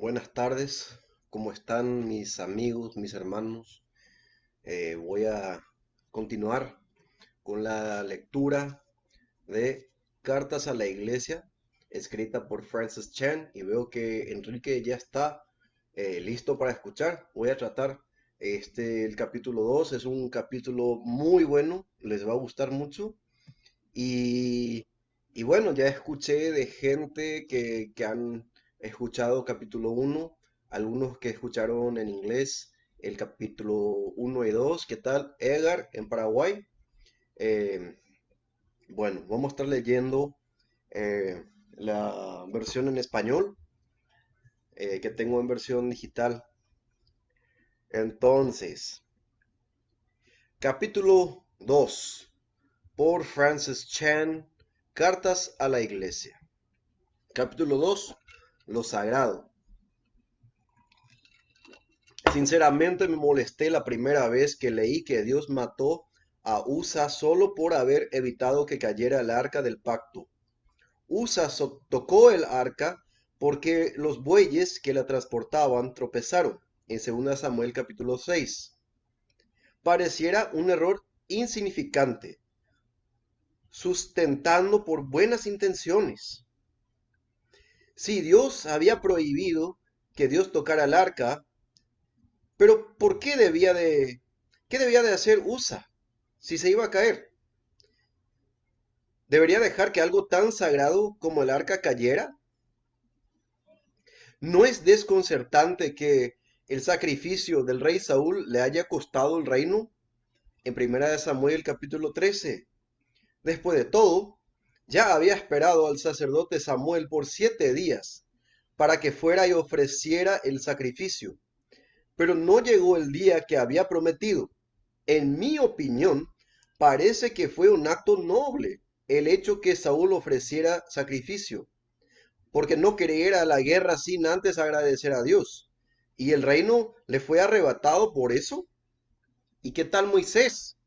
Buenas tardes, ¿cómo están mis amigos, mis hermanos? Voy a continuar con la lectura de Cartas a la Iglesia, escrita por Francis Chan, y veo que Enrique ya está listo para escuchar. Voy a tratar el capítulo 2, es un capítulo muy bueno, les va a gustar mucho. Y, y bueno, ya escuché de gente que han escuchado capítulo uno, algunos que escucharon en inglés el capítulo uno y 2. ¿Qué tal, Edgar, en Paraguay? Eh, bueno, vamos a estar leyendo la versión en español que tengo en versión digital. Entonces, capítulo 2 por Francis Chan, Cartas a la Iglesia. Capítulo 2, lo sagrado. Sinceramente me molesté la primera vez que leí que Dios mató a Usa solo por haber evitado que cayera el arca del pacto. Usa tocó el arca porque los bueyes que la transportaban tropezaron, en 2 Samuel capítulo 6. Pareciera un error insignificante, sustentando por buenas intenciones. Si Dios había prohibido que Dios tocara el arca, pero ¿por qué debía de hacer Usa si se iba a caer? ¿Debería dejar que algo tan sagrado como el arca cayera? ¿No es desconcertante que el sacrificio del rey Saúl le haya costado el reino? En 1 Samuel capítulo 13. Después de todo, ya había esperado al sacerdote Samuel por 7 días para que fuera y ofreciera el sacrificio, pero no llegó el día que había prometido. En mi opinión, parece que fue un acto noble el hecho que Saúl ofreciera sacrificio, porque no quería ir a la guerra sin antes agradecer a Dios. ¿Y el reino le fue arrebatado por eso? ¿Y qué tal Moisés,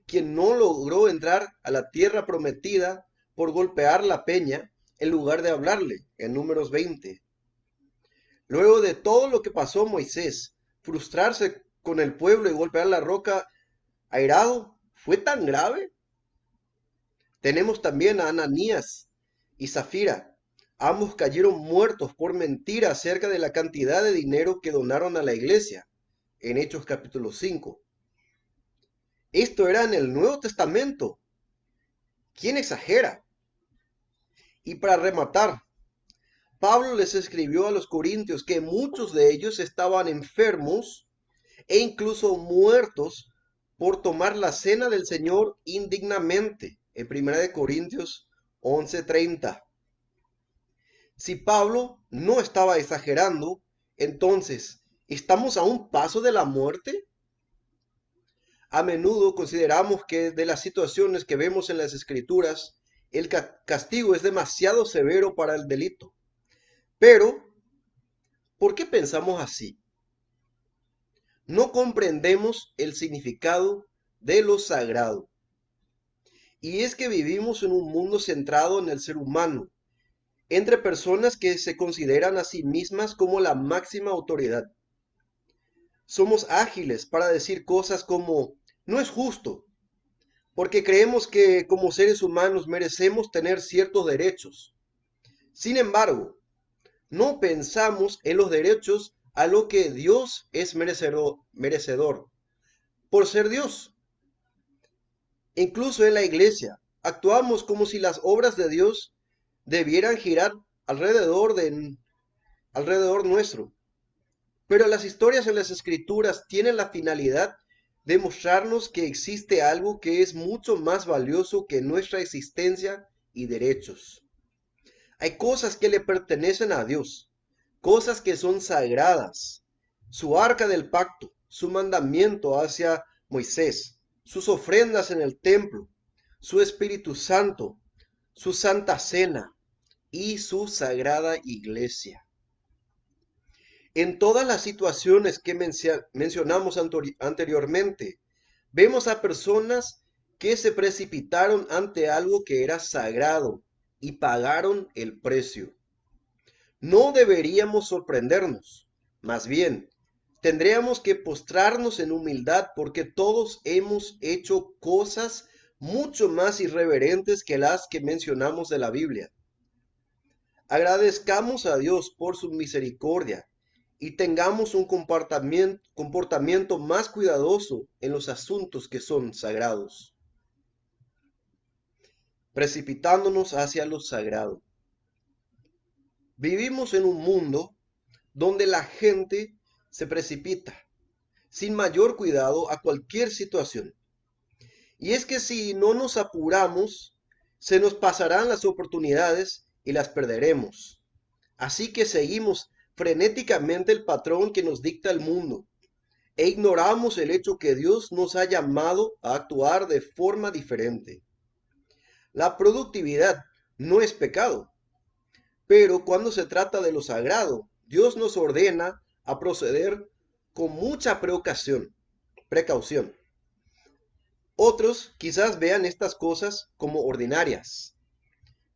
quien no logró entrar a la tierra prometida por golpear la peña en lugar de hablarle, en Números 20? Luego de todo lo que pasó Moisés, frustrarse con el pueblo y golpear la roca airado, ¿fue tan grave? Tenemos también a Ananías y Zafira. Ambos cayeron muertos por mentir acerca de la cantidad de dinero que donaron a la iglesia, en Hechos capítulo 5. Esto era en el Nuevo Testamento. ¿Quién exagera? Y para rematar, Pablo les escribió a los corintios que muchos de ellos estaban enfermos e incluso muertos por tomar la cena del Señor indignamente, en 1 Corintios 11:30. Si Pablo no estaba exagerando, entonces, ¿estamos a un paso de la muerte? A menudo consideramos que de las situaciones que vemos en las Escrituras, el castigo es demasiado severo para el delito. Pero, ¿por qué pensamos así? No comprendemos el significado de lo sagrado. Y es que vivimos en un mundo centrado en el ser humano, entre personas que se consideran a sí mismas como la máxima autoridad. Somos ágiles para decir cosas como no es justo, porque creemos que como seres humanos merecemos tener ciertos derechos. Sin embargo, no pensamos en los derechos a lo que Dios es merecedor por ser Dios. Incluso en la iglesia, actuamos como si las obras de Dios debieran girar alrededor nuestro. Pero las historias en las escrituras tienen la finalidad de mostrarnos que existe algo que es mucho más valioso que nuestra existencia y derechos. Hay cosas que le pertenecen a Dios, cosas que son sagradas. Su arca del pacto, su mandamiento hacia Moisés, sus ofrendas en el templo, su Espíritu Santo, su santa cena y su sagrada iglesia. En todas las situaciones que mencionamos anteriormente, vemos a personas que se precipitaron ante algo que era sagrado y pagaron el precio. No deberíamos sorprendernos. Más bien, tendríamos que postrarnos en humildad porque todos hemos hecho cosas mucho más irreverentes que las que mencionamos de la Biblia. Agradezcamos a Dios por su misericordia y tengamos un comportamiento más cuidadoso en los asuntos que son sagrados, precipitándonos hacia lo sagrado. Vivimos en un mundo donde la gente se precipita sin mayor cuidado a cualquier situación. Y es que si no nos apuramos, se nos pasarán las oportunidades y las perderemos. Así que seguimos frenéticamente el patrón que nos dicta el mundo e ignoramos el hecho que Dios nos ha llamado a actuar de forma diferente. La productividad no es pecado, pero cuando se trata de lo sagrado, Dios nos ordena a proceder con mucha precaución. Otros quizás vean estas cosas como ordinarias,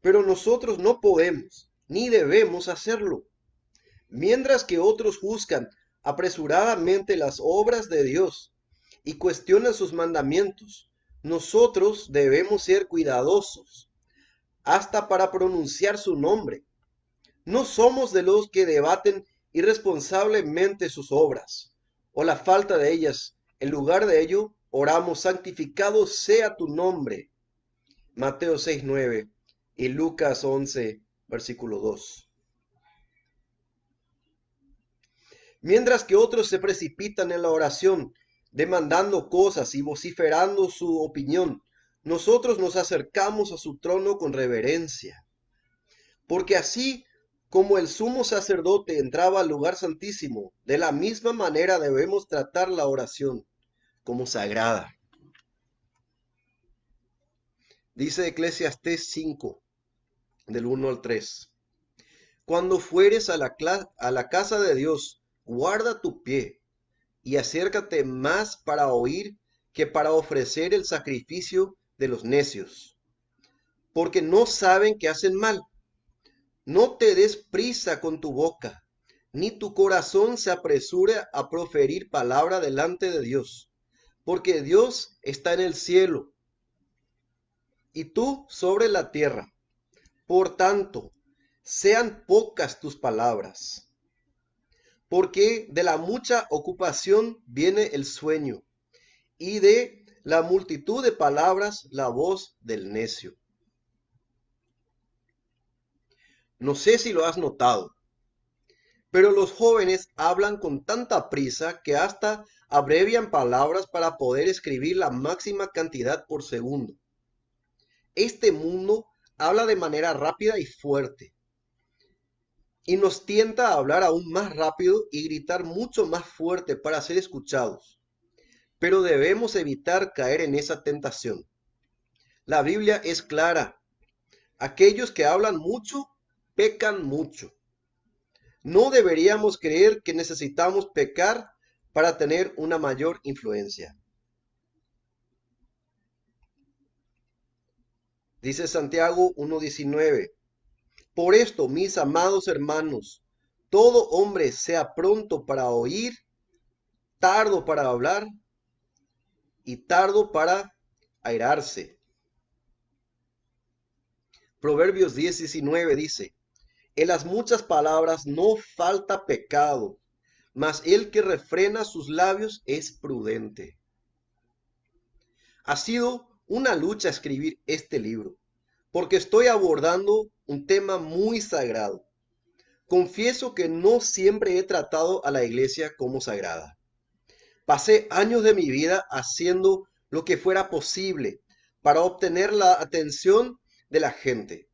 pero nosotros no podemos ni debemos hacerlo. Mientras que otros juzgan apresuradamente las obras de Dios y cuestionan sus mandamientos, nosotros debemos ser cuidadosos hasta para pronunciar su nombre. No somos de los que debaten irresponsablemente sus obras o la falta de ellas. En lugar de ello, oramos: santificado sea tu nombre. Mateo 6:9 y Lucas 11, versículo 2. Mientras que otros se precipitan en la oración, demandando cosas y vociferando su opinión, nosotros nos acercamos a su trono con reverencia. Porque así como el sumo sacerdote entraba al lugar santísimo, de la misma manera debemos tratar la oración como sagrada. Dice Eclesiastés 5, del 1 al 3. Cuando fueres a la casa de Dios, guarda tu pie y acércate más para oír que para ofrecer el sacrificio de los necios, porque no saben que hacen mal. No te des prisa con tu boca, ni tu corazón se apresure a proferir palabra delante de Dios, porque Dios está en el cielo y tú sobre la tierra. Por tanto, sean pocas tus palabras, porque de la mucha ocupación viene el sueño, y de la multitud de palabras la voz del necio. No sé si lo has notado, pero los jóvenes hablan con tanta prisa que hasta abrevian palabras para poder escribir la máxima cantidad por segundo. Este mundo habla de manera rápida y fuerte, y nos tienta a hablar aún más rápido y gritar mucho más fuerte para ser escuchados. Pero debemos evitar caer en esa tentación. La Biblia es clara: aquellos que hablan mucho, pecan mucho. No deberíamos creer que necesitamos pecar para tener una mayor influencia. Dice Santiago 1:19. Por esto, mis amados hermanos, todo hombre sea pronto para oír, tardo para hablar y tardo para airarse. Proverbios 10:19 dice: en las muchas palabras no falta pecado, mas el que refrena sus labios es prudente. Ha sido una lucha escribir este libro, porque estoy abordando un tema muy sagrado. Confieso que no siempre he tratado a la iglesia como sagrada. Pasé años de mi vida haciendo lo que fuera posible para obtener la atención de la gente.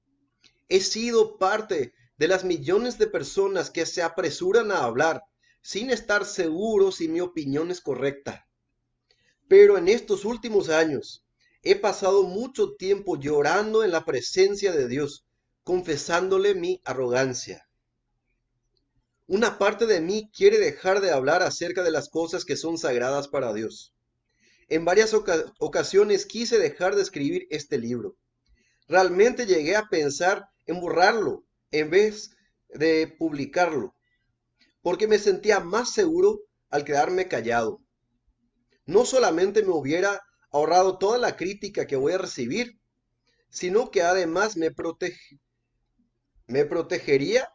He sido parte de las millones de personas que se apresuran a hablar sin estar seguros si mi opinión es correcta. Pero en estos últimos años he pasado mucho tiempo llorando en la presencia de Dios, confesándole mi arrogancia. Una parte de mí quiere dejar de hablar acerca de las cosas que son sagradas para Dios. En varias ocasiones quise dejar de escribir este libro. Realmente llegué a pensar en borrarlo en vez de publicarlo, porque me sentía más seguro al quedarme callado. No solamente me hubiera ahorrado toda la crítica que voy a recibir, sino que además me protegería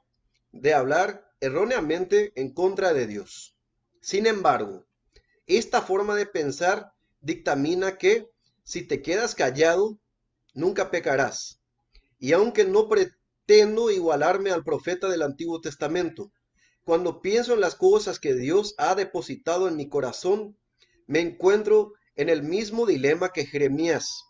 de hablar erróneamente en contra de Dios. Sin embargo, esta forma de pensar dictamina que si te quedas callado, nunca pecarás. Y aunque no pretendo igualarme al profeta del Antiguo Testamento, cuando pienso en las cosas que Dios ha depositado en mi corazón, me encuentro en el mismo dilema que Jeremías.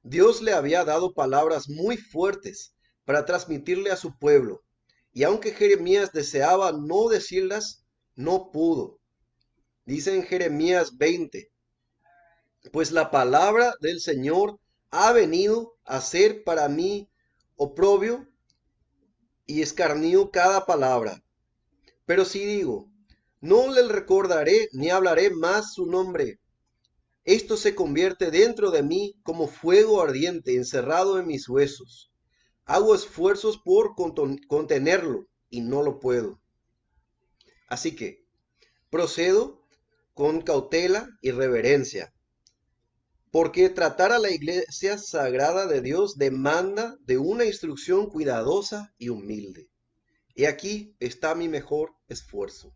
Dios le había dado palabras muy fuertes para transmitirle a su pueblo, y aunque Jeremías deseaba no decirlas, no pudo. Dice en Jeremías 20, pues la palabra del Señor ha venido a ser para mí oprobio y escarnio cada palabra. Pero si digo, no le recordaré ni hablaré más su nombre, esto se convierte dentro de mí como fuego ardiente encerrado en mis huesos. Hago esfuerzos por contenerlo y no lo puedo. Así que procedo con cautela y reverencia, porque tratar a la iglesia sagrada de Dios demanda de una instrucción cuidadosa y humilde. Y aquí está mi mejor esfuerzo.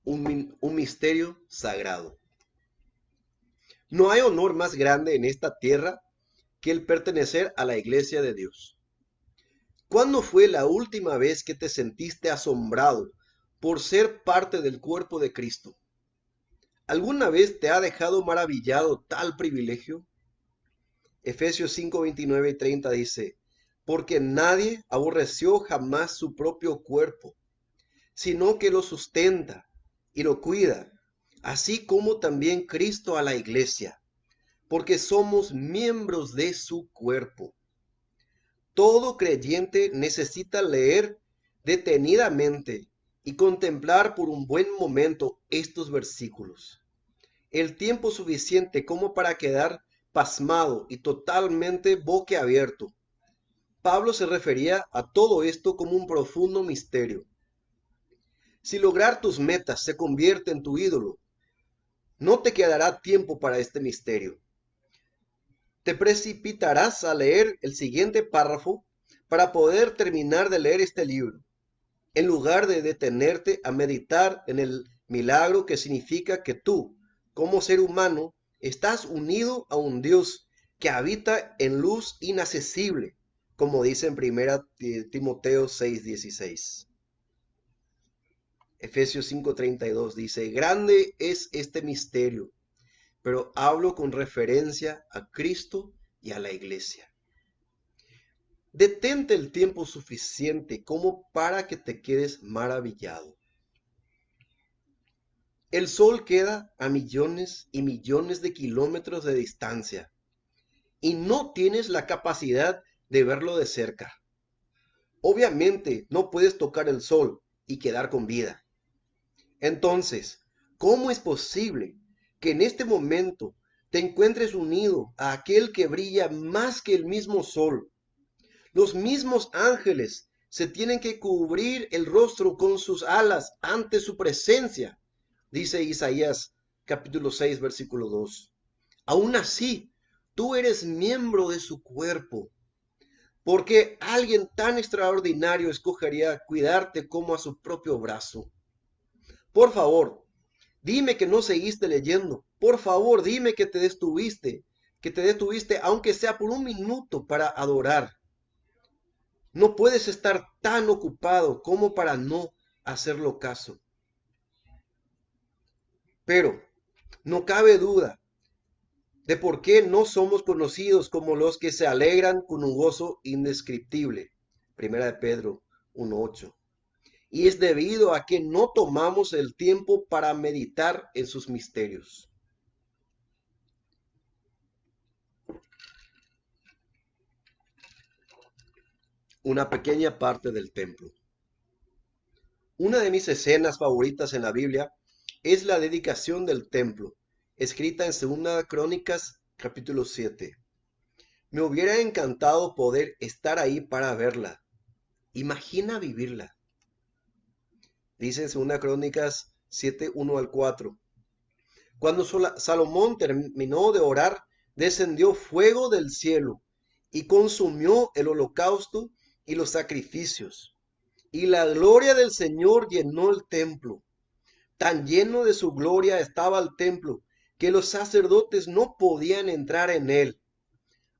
Un misterio sagrado. No hay honor más grande en esta tierra que el pertenecer a la iglesia de Dios. ¿Cuándo fue la última vez que te sentiste asombrado por ser parte del cuerpo de Cristo? ¿Alguna vez te ha dejado maravillado tal privilegio? Efesios 5, 29 y 30 dice, porque nadie aborreció jamás su propio cuerpo, sino que lo sustenta y lo cuida, así como también Cristo a la iglesia, porque somos miembros de su cuerpo. Todo creyente necesita leer detenidamente y contemplar por un buen momento estos versículos. El tiempo suficiente como para quedar pasmado y totalmente boquiabierto. Pablo se refería a todo esto como un profundo misterio. Si lograr tus metas se convierte en tu ídolo, no te quedará tiempo para este misterio. Te precipitarás a leer el siguiente párrafo para poder terminar de leer este libro, en lugar de detenerte a meditar en el milagro que significa que tú, como ser humano, estás unido a un Dios que habita en luz inaccesible, como dice en 1 Timoteo 6:16. Efesios 5:32 dice, grande es este misterio, pero hablo con referencia a Cristo y a la iglesia. Detente el tiempo suficiente como para que te quedes maravillado. El sol queda a millones y millones de kilómetros de distancia y no tienes la capacidad de verlo de cerca. Obviamente no puedes tocar el sol y quedar con vida. Entonces, ¿cómo es posible que en este momento te encuentres unido a aquel que brilla más que el mismo sol? Los mismos ángeles se tienen que cubrir el rostro con sus alas ante su presencia, dice Isaías capítulo 6, versículo 2. Aún así, tú eres miembro de su cuerpo, porque alguien tan extraordinario escogería cuidarte como a su propio brazo. Por favor, dime que no seguiste leyendo. Por favor, dime que te detuviste, aunque sea por un minuto, para adorar. No puedes estar tan ocupado como para no hacerlo caso. Pero no cabe duda de por qué no somos conocidos como los que se alegran con un gozo indescriptible. Primera de Pedro 1:8. Y es debido a que no tomamos el tiempo para meditar en sus misterios. Una pequeña parte del templo. Una de mis escenas favoritas en la Biblia es la dedicación del templo, escrita en 2 Crónicas capítulo 7. Me hubiera encantado poder estar ahí para verla. Imagina vivirla. Dice en 2 Crónicas 7, 1 al 4. Cuando Salomón terminó de orar, descendió fuego del cielo y consumió el holocausto y los sacrificios. Y la gloria del Señor llenó el templo. Tan lleno de su gloria estaba el templo que los sacerdotes no podían entrar en él.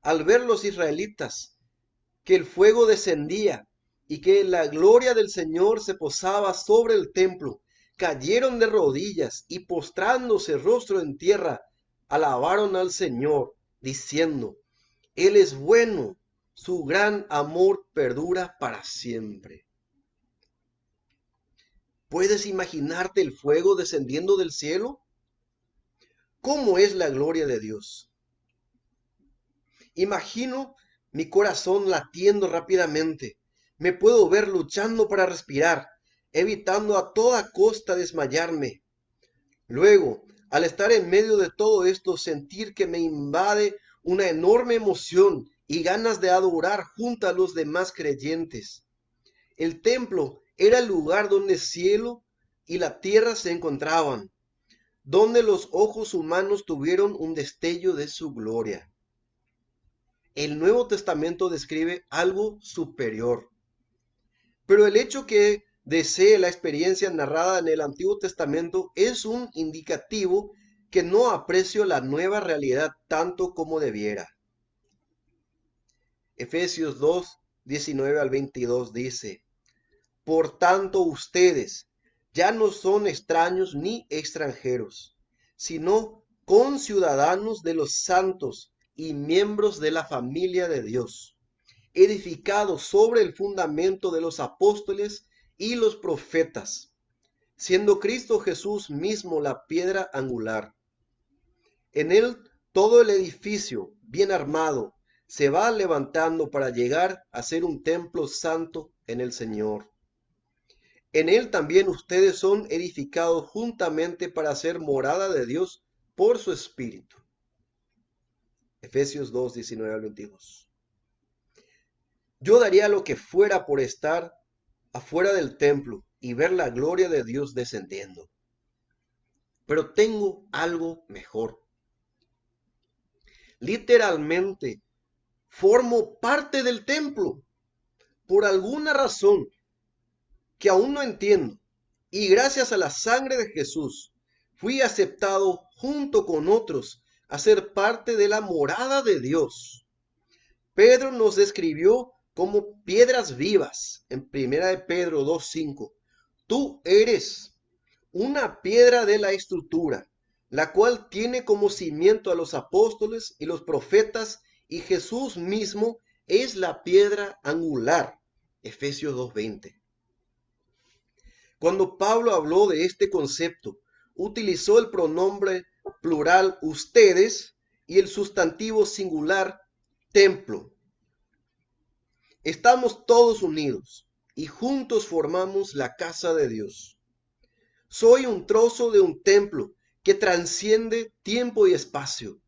Al ver los israelitas que el fuego descendía y que la gloria del Señor se posaba sobre el templo, cayeron de rodillas y postrándose rostro en tierra, alabaron al Señor, diciendo, Él es bueno, su gran amor perdura para siempre. ¿Puedes imaginarte el fuego descendiendo del cielo? ¿Cómo es la gloria de Dios? Imagino mi corazón latiendo rápidamente. Me puedo ver luchando para respirar, evitando a toda costa desmayarme. Luego, al estar en medio de todo esto, sentir que me invade una enorme emoción y ganas de adorar junto a los demás creyentes. El templo era el lugar donde el cielo y la tierra se encontraban, donde los ojos humanos tuvieron un destello de su gloria. El Nuevo Testamento describe algo superior, pero el hecho que desee la experiencia narrada en el Antiguo Testamento es un indicativo que no aprecio la nueva realidad tanto como debiera. Efesios 2, 19 al 22 dice, Por tanto ustedes ya no son extraños ni extranjeros, sino conciudadanos de los santos y miembros de la familia de Dios, edificados sobre el fundamento de los apóstoles y los profetas, siendo Cristo Jesús mismo la piedra angular. En él todo el edificio, bien armado, se va levantando para llegar a ser un templo santo en el Señor. En él también ustedes son edificados juntamente para ser morada de Dios por su Espíritu. Efesios 2, 19 al 22. Yo daría lo que fuera por estar afuera del templo y ver la gloria de Dios descendiendo. Pero tengo algo mejor. Literalmente, formo parte del templo. Por alguna razón que aún no entiendo. Y gracias a la sangre de Jesús, fui aceptado junto con otros a ser parte de la morada de Dios. Pedro nos describió como piedras vivas en 1 de Pedro 2:5. Tú eres una piedra de la estructura, la cual tiene como cimiento a los apóstoles y los profetas, y Jesús mismo es la piedra angular. Efesios 2:20. Cuando Pablo habló de este concepto, utilizó el pronombre plural ustedes y el sustantivo singular templo. Estamos todos unidos y juntos formamos la casa de Dios. Soy un trozo de un templo que transciende tiempo y espacio.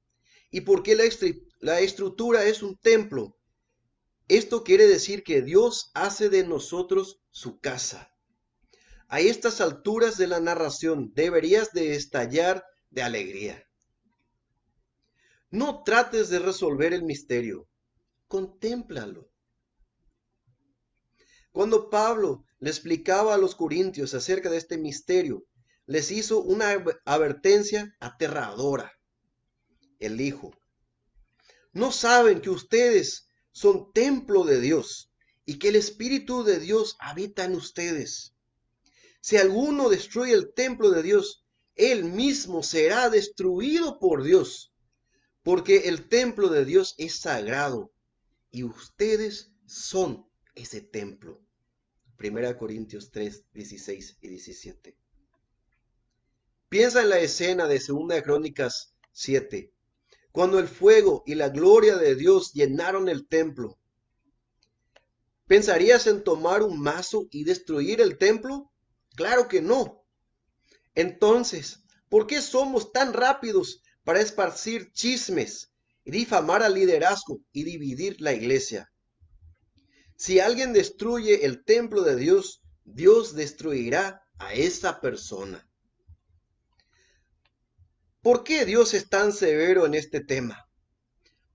¿Y porque la estructura es un templo? Esto quiere decir que Dios hace de nosotros su casa. A estas alturas de la narración deberías de estallar de alegría. No trates de resolver el misterio, contémplalo. Cuando Pablo le explicaba a los corintios acerca de este misterio, les hizo una advertencia aterradora. Él dijo, ¿no saben que ustedes son templo de Dios y que el Espíritu de Dios habita en ustedes? Si alguno destruye el templo de Dios, él mismo será destruido por Dios, porque el templo de Dios es sagrado y ustedes son ese templo. 1 Corintios 3, 16 y 17. Piensa en la escena de 2 Crónicas 7, cuando el fuego y la gloria de Dios llenaron el templo. ¿Pensarías en tomar un mazo y destruir el templo? Claro que no. Entonces, ¿por qué somos tan rápidos para esparcir chismes y difamar al liderazgo y dividir la iglesia. Si alguien destruye el templo de Dios, Dios destruirá a esa persona. ¿Por qué Dios es tan severo en este tema?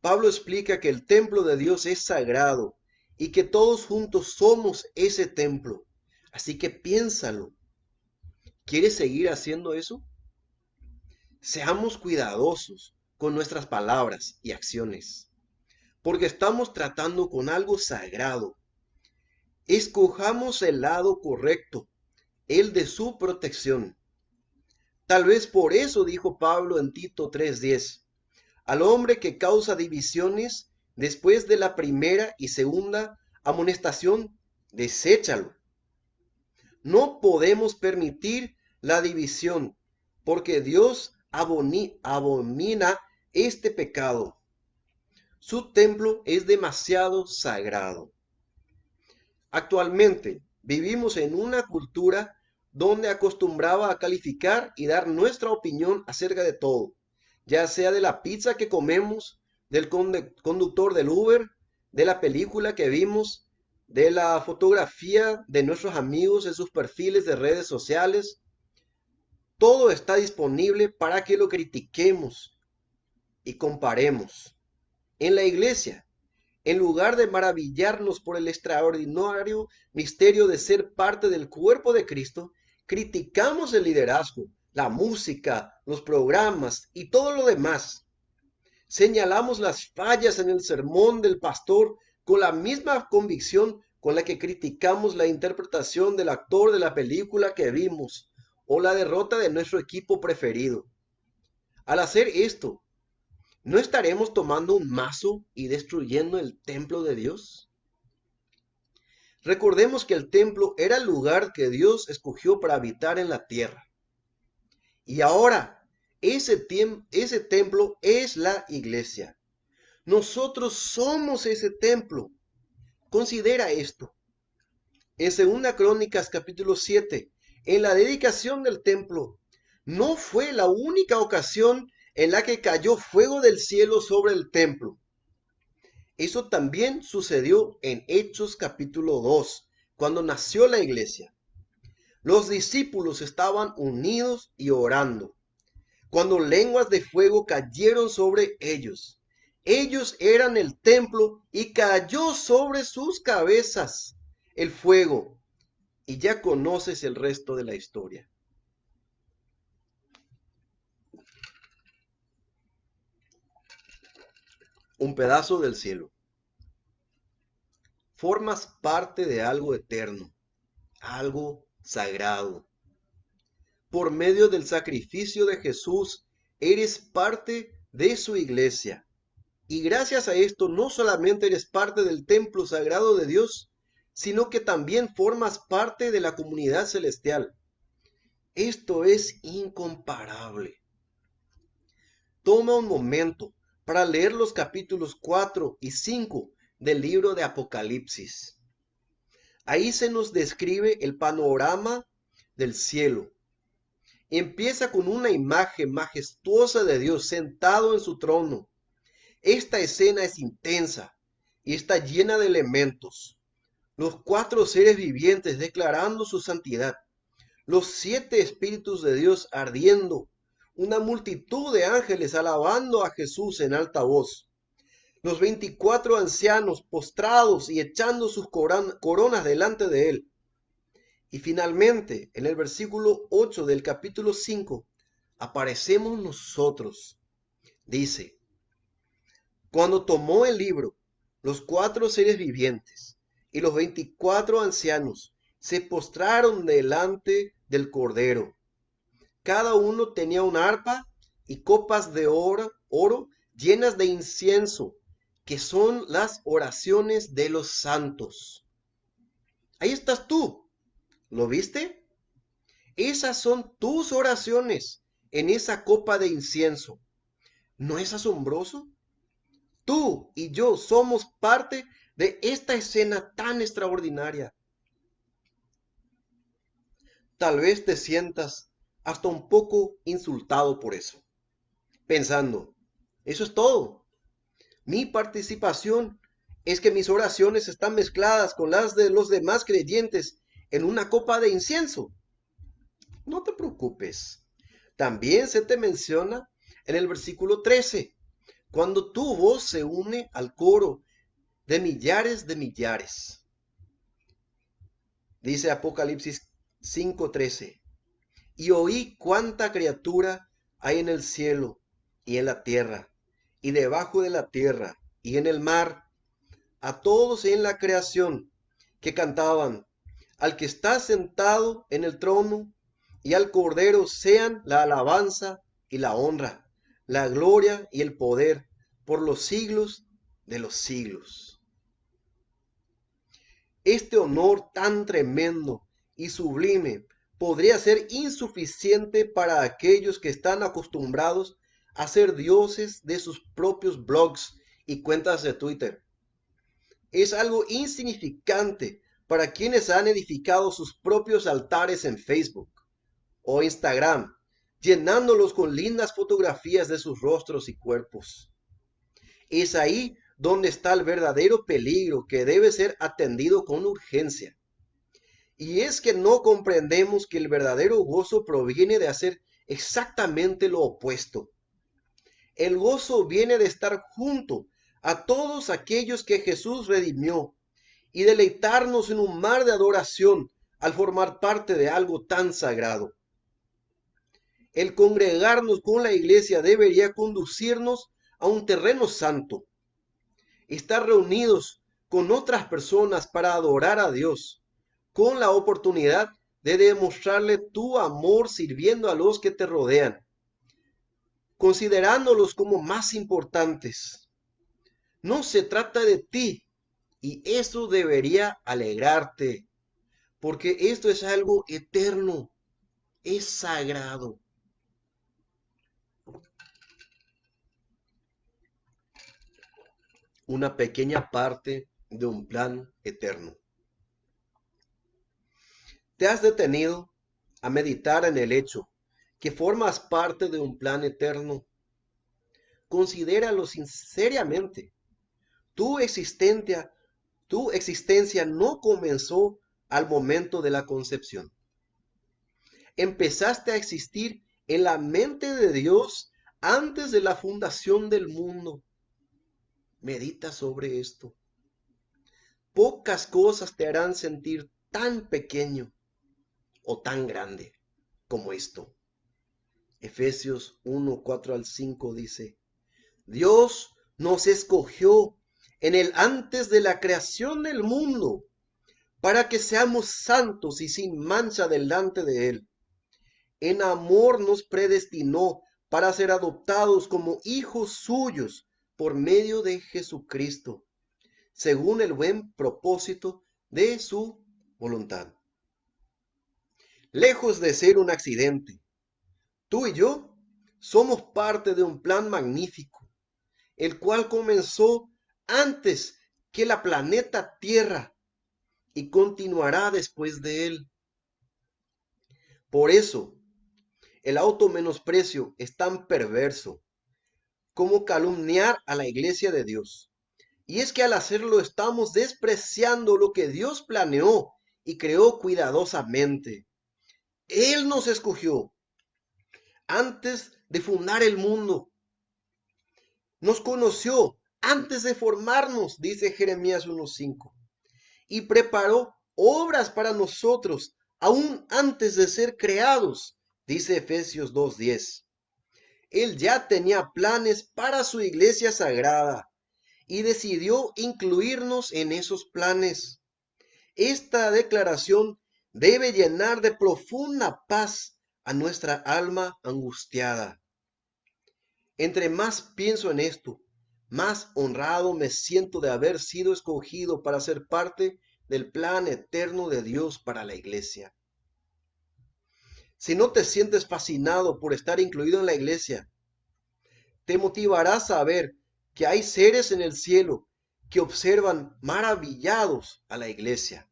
Pablo explica que el templo de Dios es sagrado y que todos juntos somos ese templo. Así que piénsalo. ¿Quieres seguir haciendo eso? Seamos cuidadosos con nuestras palabras y acciones, porque estamos tratando con algo sagrado. Escojamos el lado correcto, el de su protección. Tal vez por eso dijo Pablo en Tito 3:10, al hombre que causa divisiones después de la primera y segunda amonestación, deséchalo. No podemos permitir la división, porque Dios abomina este pecado. Su templo es demasiado sagrado. Actualmente vivimos en una cultura donde acostumbraba a calificar y dar nuestra opinión acerca de todo, ya sea de la pizza que comemos, del conductor del Uber, de la película que vimos, de la fotografía de nuestros amigos en sus perfiles de redes sociales. Todo está disponible para que lo critiquemos y comparemos. En la iglesia, en lugar de maravillarnos por el extraordinario misterio de ser parte del cuerpo de Cristo, criticamos el liderazgo, la música, los programas y todo lo demás. Señalamos las fallas en el sermón del pastor con la misma convicción con la que criticamos la interpretación del actor de la película que vimos o la derrota de nuestro equipo preferido. Al hacer esto, ¿no estaremos tomando un mazo y destruyendo el templo de Dios? Recordemos que el templo era el lugar que Dios escogió para habitar en la tierra. Y ahora, ese templo es la iglesia. Nosotros somos ese templo. Considera esto. En 2 Crónicas capítulo 7, en la dedicación del templo, no fue la única ocasión en la que cayó fuego del cielo sobre el templo. Eso también sucedió en Hechos capítulo 2, cuando nació la iglesia. Los discípulos estaban unidos y orando, cuando lenguas de fuego cayeron sobre ellos. Ellos eran el templo y cayó sobre sus cabezas el fuego. Y ya conoces el resto de la historia. Un pedazo del cielo. Formas parte de algo eterno, algo sagrado. Por medio del sacrificio de Jesús, eres parte de su iglesia. Y gracias a esto, no solamente eres parte del templo sagrado de Dios, sino que también formas parte de la comunidad celestial. Esto es incomparable. Toma un momento para leer los capítulos 4 y 5 del libro de Apocalipsis. Ahí se nos describe el panorama del cielo. Empieza con una imagen majestuosa de Dios sentado en su trono. Esta escena es intensa y está llena de elementos. Los 4 seres vivientes declarando su santidad. Los 7 espíritus de Dios ardiendo. Una multitud de ángeles alabando a Jesús en alta voz. Los 24 ancianos postrados y echando sus coronas delante de él. Y finalmente, en el versículo 8 del capítulo 5, aparecemos nosotros. Dice, cuando tomó el libro, los 4 seres vivientes y los 24 ancianos se postraron delante del Cordero. Cada uno tenía un arpa y copas de oro llenas de incienso, que son las oraciones de los santos. Ahí estás tú. ¿Lo viste? Esas son tus oraciones en esa copa de incienso. ¿No es asombroso? Tú y yo somos parte de esta escena tan extraordinaria. Tal vez te sientas hasta un poco insultado por eso, pensando, eso es todo. Mi participación es que mis oraciones están mezcladas con las de los demás creyentes en una copa de incienso. No te preocupes. También se te menciona en el versículo 13, cuando tu voz se une al coro de millares de millares. Dice Apocalipsis 5:13, y oí cuánta criatura hay en el cielo y en la tierra y debajo de la tierra y en el mar, a todos en la creación que cantaban, al que está sentado en el trono y al Cordero sean la alabanza y la honra, la gloria y el poder por los siglos de los siglos. Este honor tan tremendo y sublime podría ser insuficiente para aquellos que están acostumbrados a ser dioses de sus propios blogs y cuentas de Twitter. Es algo insignificante para quienes han edificado sus propios altares en Facebook o Instagram, llenándolos con lindas fotografías de sus rostros y cuerpos. Es ahí donde está el verdadero peligro que debe ser atendido con urgencia. Y es que no comprendemos que el verdadero gozo proviene de hacer exactamente lo opuesto. El gozo viene de estar junto a todos aquellos que Jesús redimió y deleitarnos en un mar de adoración al formar parte de algo tan sagrado. El congregarnos con la iglesia debería conducirnos a un terreno santo. Estar reunidos con otras personas para adorar a Dios, con la oportunidad de demostrarle tu amor sirviendo a los que te rodean, considerándolos como más importantes. No se trata de ti y eso debería alegrarte, porque esto es algo eterno, es sagrado. Una pequeña parte de un plan eterno. ¿Te has detenido a meditar en el hecho que formas parte de un plan eterno? Considéralo seriamente. Tu existencia, tu existencia no comenzó al momento de la concepción. Empezaste a existir en la mente de Dios antes de la fundación del mundo. Medita sobre esto. Pocas cosas te harán sentir tan pequeño o tan grande como esto. Efesios 1, 4 al 5 dice, Dios nos escogió en el antes de la creación del mundo para que seamos santos y sin mancha delante de Él. En amor nos predestinó para ser adoptados como hijos suyos por medio de Jesucristo, según el buen propósito de su voluntad. Lejos de ser un accidente, tú y yo somos parte de un plan magnífico, el cual comenzó antes que la planeta Tierra y continuará después de él. Por eso, el automenosprecio es tan perverso como calumniar a la iglesia de Dios. Y es que al hacerlo estamos despreciando lo que Dios planeó y creó cuidadosamente. Él nos escogió antes de fundar el mundo. Nos conoció antes de formarnos, dice Jeremías 1:5. Y preparó obras para nosotros aún antes de ser creados, dice Efesios 2:10. Él ya tenía planes para su iglesia sagrada y decidió incluirnos en esos planes. Esta declaración debe llenar de profunda paz a nuestra alma angustiada. Entre más pienso en esto, más honrado me siento de haber sido escogido para ser parte del plan eterno de Dios para la iglesia. Si no te sientes fascinado por estar incluido en la iglesia, te motivará a saber que hay seres en el cielo que observan maravillados a la iglesia.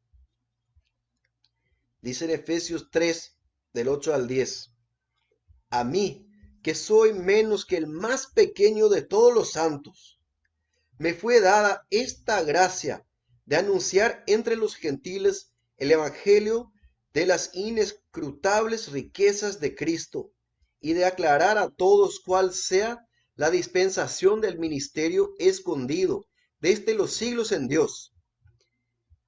Dice en Efesios 3, del 8 al 10, a mí, que soy menos que el más pequeño de todos los santos, me fue dada esta gracia de anunciar entre los gentiles el evangelio de las inescrutables riquezas de Cristo y de aclarar a todos cuál sea la dispensación del ministerio escondido desde los siglos en Dios,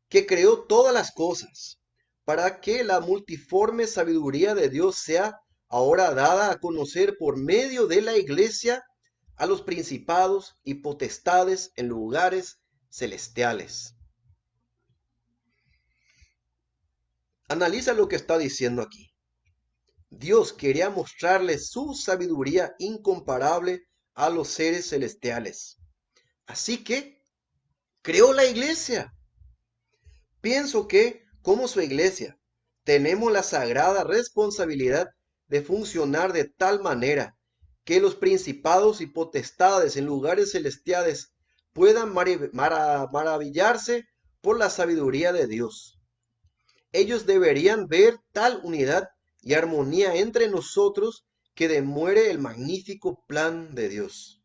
que creó todas las cosas, para que la multiforme sabiduría de Dios sea ahora dada a conocer por medio de la iglesia a los principados y potestades en lugares celestiales. Analiza lo que está diciendo aquí. Dios quería mostrarle su sabiduría incomparable a los seres celestiales. Así que creó la iglesia. Pienso que, como su iglesia, tenemos la sagrada responsabilidad de funcionar de tal manera que los principados y potestades en lugares celestiales puedan maravillarse por la sabiduría de Dios. Ellos deberían ver tal unidad y armonía entre nosotros que demuere el magnífico plan de Dios.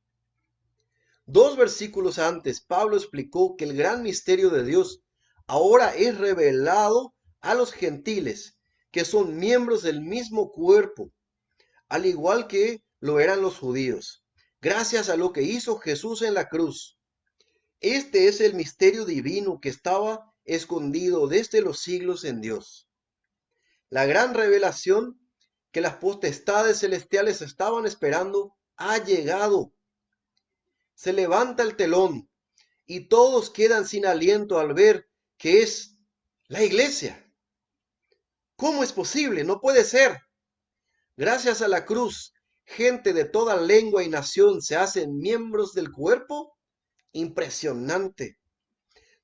2 versículos antes, Pablo explicó que el gran misterio de Dios ahora es revelado a los gentiles, que son miembros del mismo cuerpo, al igual que lo eran los judíos, gracias a lo que hizo Jesús en la cruz. Este es el misterio divino que estaba escondido desde los siglos en Dios. La gran revelación que las potestades celestiales estaban esperando ha llegado. Se levanta el telón y todos quedan sin aliento al ver que es la iglesia. ¿Cómo es posible? No puede ser. Gracias a la cruz, gente de toda lengua y nación se hacen miembros del cuerpo. Impresionante.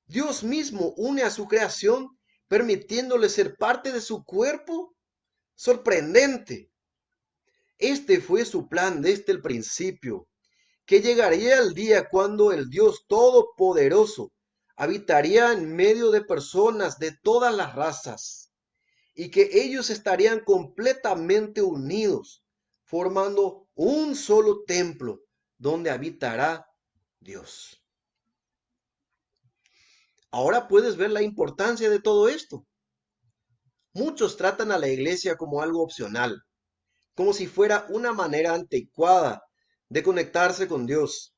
Dios mismo une a su creación permitiéndole ser parte de su cuerpo. Sorprendente. Este fue su plan desde el principio, que llegaría el día cuando el Dios Todopoderoso habitaría en medio de personas de todas las razas y que ellos estarían completamente unidos, formando un solo templo donde habitará Dios. Ahora puedes ver la importancia de todo esto. Muchos tratan a la iglesia como algo opcional, como si fuera una manera anticuada de conectarse con Dios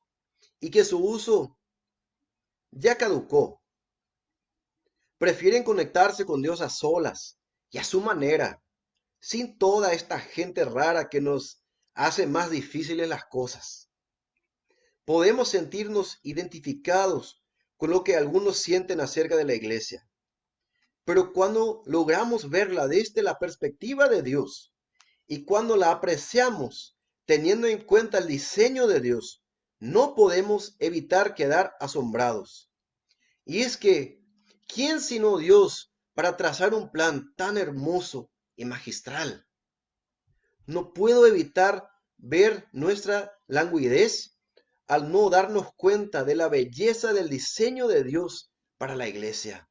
y que su uso ya caducó. Prefieren conectarse con Dios a solas y a su manera, sin toda esta gente rara que nos hace más difíciles las cosas. Podemos sentirnos identificados con lo que algunos sienten acerca de la iglesia, pero cuando logramos verla desde la perspectiva de Dios y cuando la apreciamos teniendo en cuenta el diseño de Dios, no podemos evitar quedar asombrados. Y es que, ¿quién sino Dios para trazar un plan tan hermoso y magistral? No puedo evitar ver nuestra languidez al no darnos cuenta de la belleza del diseño de Dios para la iglesia.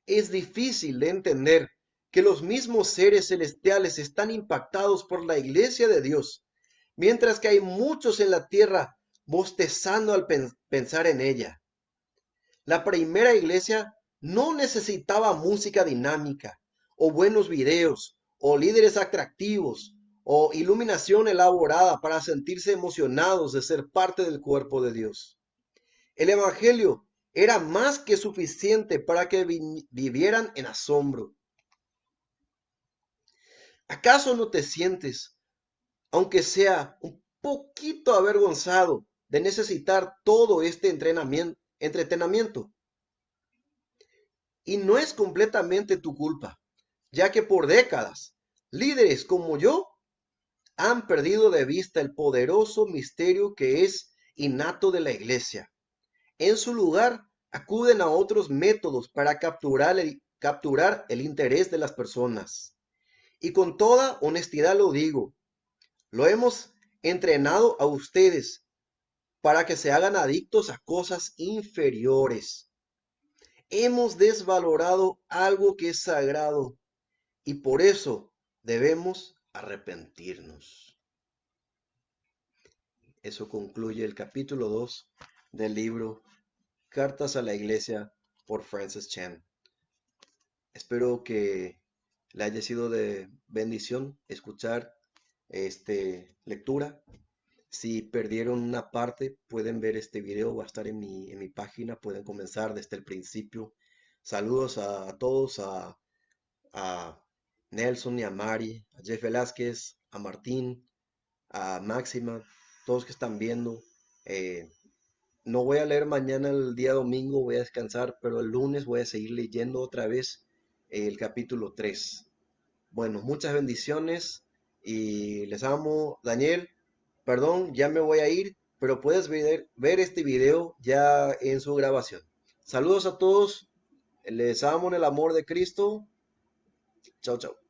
Es difícil de entender que los mismos seres celestiales están impactados por la iglesia de Dios, mientras que hay muchos en la tierra bostezando al pensar en ella. La primera iglesia no necesitaba música dinámica, o buenos videos, o líderes atractivos, o iluminación elaborada para sentirse emocionados de ser parte del cuerpo de Dios. El Evangelio era más que suficiente para que vivieran en asombro. ¿Acaso no te sientes, aunque sea un poquito avergonzado, de necesitar todo este entretenimiento? Y no es completamente tu culpa, ya que por décadas, líderes como yo han perdido de vista el poderoso misterio que es innato de la iglesia. En su lugar, acuden a otros métodos para capturar el interés de las personas. Y con toda honestidad lo digo, lo hemos entrenado a ustedes para que se hagan adictos a cosas inferiores. Hemos desvalorado algo que es sagrado y por eso debemos arrepentirnos. Eso concluye el capítulo 2 del libro Cartas a la Iglesia por Francis Chan. Espero que le haya sido de bendición escuchar lectura. Si perdieron una parte, pueden ver este video, va a estar en mi página, pueden comenzar desde el principio. Saludos a todos, a Nelson y a Mari, a Jeff Velázquez, a Martín, a Máxima, todos que están viendo. No voy a leer mañana el día domingo, voy a descansar, pero el lunes voy a seguir leyendo otra vez el capítulo 3. Bueno, muchas bendiciones y les amo. Daniel, perdón, ya me voy a ir, pero puedes ver este video ya en su grabación. Saludos a todos, les amo en el amor de Cristo. Chao, chao.